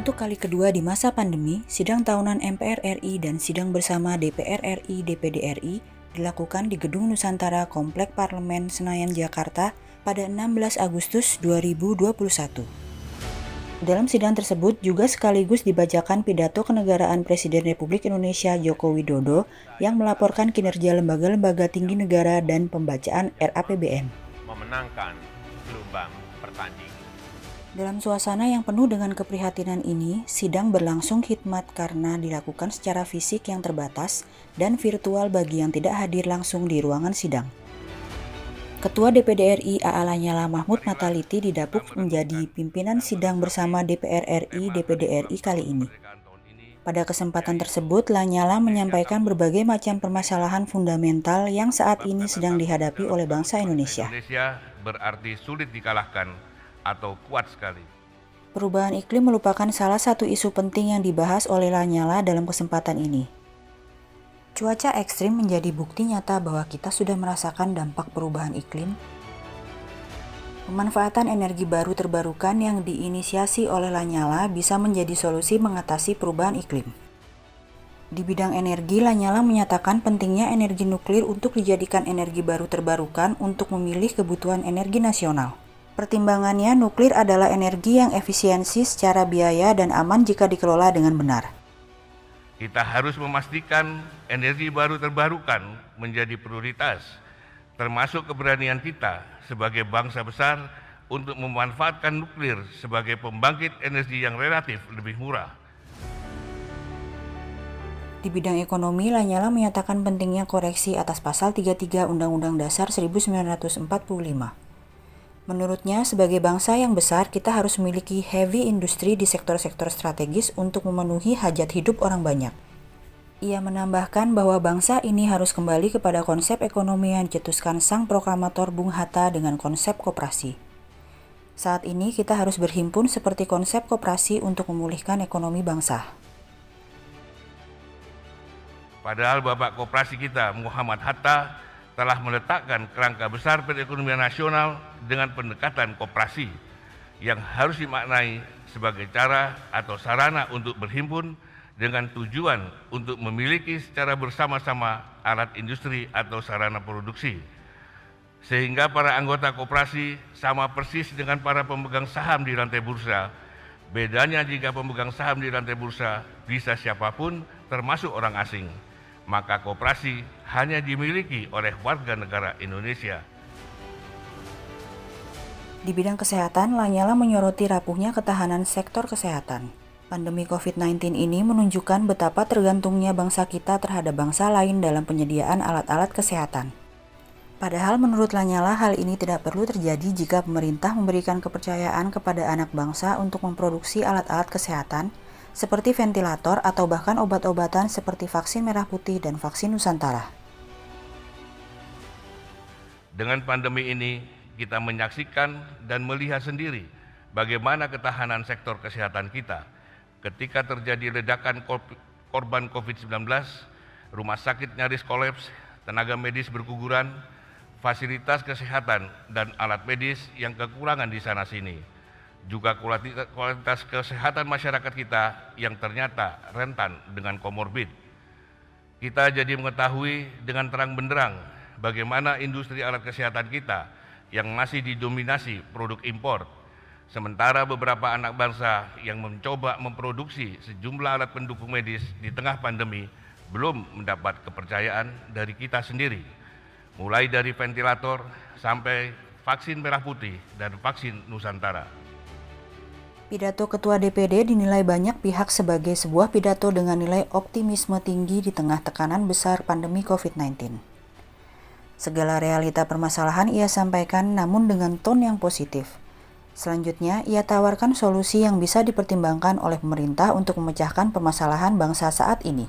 Untuk kali kedua di masa pandemi, sidang tahunan MPR RI dan sidang bersama DPR RI DPD RI dilakukan di Gedung Nusantara Komplek Parlemen Senayan Jakarta pada 16 Agustus 2021. Dalam sidang tersebut juga sekaligus dibacakan pidato kenegaraan Presiden Republik Indonesia Joko Widodo yang melaporkan kinerja lembaga-lembaga tinggi negara dan pembacaan RAPBN. Memenangkan gelombang pertandingan. Dalam suasana yang penuh dengan keprihatinan ini, sidang berlangsung khidmat karena dilakukan secara fisik yang terbatas dan virtual bagi yang tidak hadir langsung di ruangan sidang. Ketua DPD RI A.A. Lanyala Mahmud Mataliti didapuk menjadi pimpinan sidang bersama DPR RI DPD RI kali ini. Pada kesempatan tersebut, Lanyala menyampaikan berbagai macam permasalahan fundamental yang saat ini sedang dihadapi oleh bangsa Indonesia. Indonesia berarti sulit dikalahkan atau kuat sekali. Perubahan iklim merupakan salah satu isu penting yang dibahas oleh Lanyala dalam kesempatan ini. Cuaca ekstrim menjadi bukti nyata bahwa kita sudah merasakan dampak perubahan iklim. Pemanfaatan energi baru terbarukan yang diinisiasi oleh Lanyala bisa menjadi solusi mengatasi perubahan iklim. Di bidang energi, Lanyala menyatakan pentingnya energi nuklir untuk dijadikan energi baru terbarukan untuk memilih kebutuhan energi nasional. Pertimbangannya, nuklir adalah energi yang efisiensi secara biaya dan aman jika dikelola dengan benar. Kita harus memastikan energi baru terbarukan menjadi prioritas, termasuk keberanian kita sebagai bangsa besar untuk memanfaatkan nuklir sebagai pembangkit energi yang relatif lebih murah. Di bidang ekonomi, Lanyala menyatakan pentingnya koreksi atas Pasal 33 Undang-Undang Dasar 1945. Menurutnya, sebagai bangsa yang besar, kita harus memiliki heavy industri di sektor-sektor strategis untuk memenuhi hajat hidup orang banyak. Ia menambahkan bahwa bangsa ini harus kembali kepada konsep ekonomi yang dicetuskan sang proklamator Bung Hatta dengan konsep koperasi. Saat ini kita harus berhimpun seperti konsep koperasi untuk memulihkan ekonomi bangsa. Padahal Bapak Koperasi kita, Muhammad Hatta, telah meletakkan kerangka besar perekonomian nasional dengan pendekatan koperasi yang harus dimaknai sebagai cara atau sarana untuk berhimpun dengan tujuan untuk memiliki secara bersama-sama alat industri atau sarana produksi. Sehingga para anggota koperasi sama persis dengan para pemegang saham di rantai bursa. Bedanya jika pemegang saham di rantai bursa bisa siapapun termasuk orang asing, maka koperasi hanya dimiliki oleh warga negara Indonesia. Di bidang kesehatan, Lanyala menyoroti rapuhnya ketahanan sektor kesehatan. Pandemi COVID-19 ini menunjukkan betapa tergantungnya bangsa kita terhadap bangsa lain dalam penyediaan alat-alat kesehatan. Padahal menurut Lanyala hal ini tidak perlu terjadi jika pemerintah memberikan kepercayaan kepada anak bangsa untuk memproduksi alat-alat kesehatan seperti ventilator atau bahkan obat-obatan seperti vaksin merah putih dan vaksin Nusantara. Dengan pandemi ini, kita menyaksikan dan melihat sendiri bagaimana ketahanan sektor kesehatan kita. Ketika terjadi ledakan korban COVID-19, rumah sakit nyaris kolaps, tenaga medis berguguran, fasilitas kesehatan dan alat medis yang kekurangan di sana-sini. Juga kualitas kesehatan masyarakat kita yang ternyata rentan dengan komorbid. Kita jadi mengetahui dengan terang benderang bagaimana industri alat kesehatan kita yang masih didominasi produk impor, sementara beberapa anak bangsa yang mencoba memproduksi sejumlah alat pendukung medis di tengah pandemi belum mendapat kepercayaan dari kita sendiri, mulai dari ventilator sampai vaksin merah putih dan vaksin Nusantara. Pidato Ketua DPD dinilai banyak pihak sebagai sebuah pidato dengan nilai optimisme tinggi di tengah tekanan besar pandemi COVID-19. Segala realita permasalahan ia sampaikan namun dengan ton yang positif. Selanjutnya, ia tawarkan solusi yang bisa dipertimbangkan oleh pemerintah untuk memecahkan permasalahan bangsa saat ini.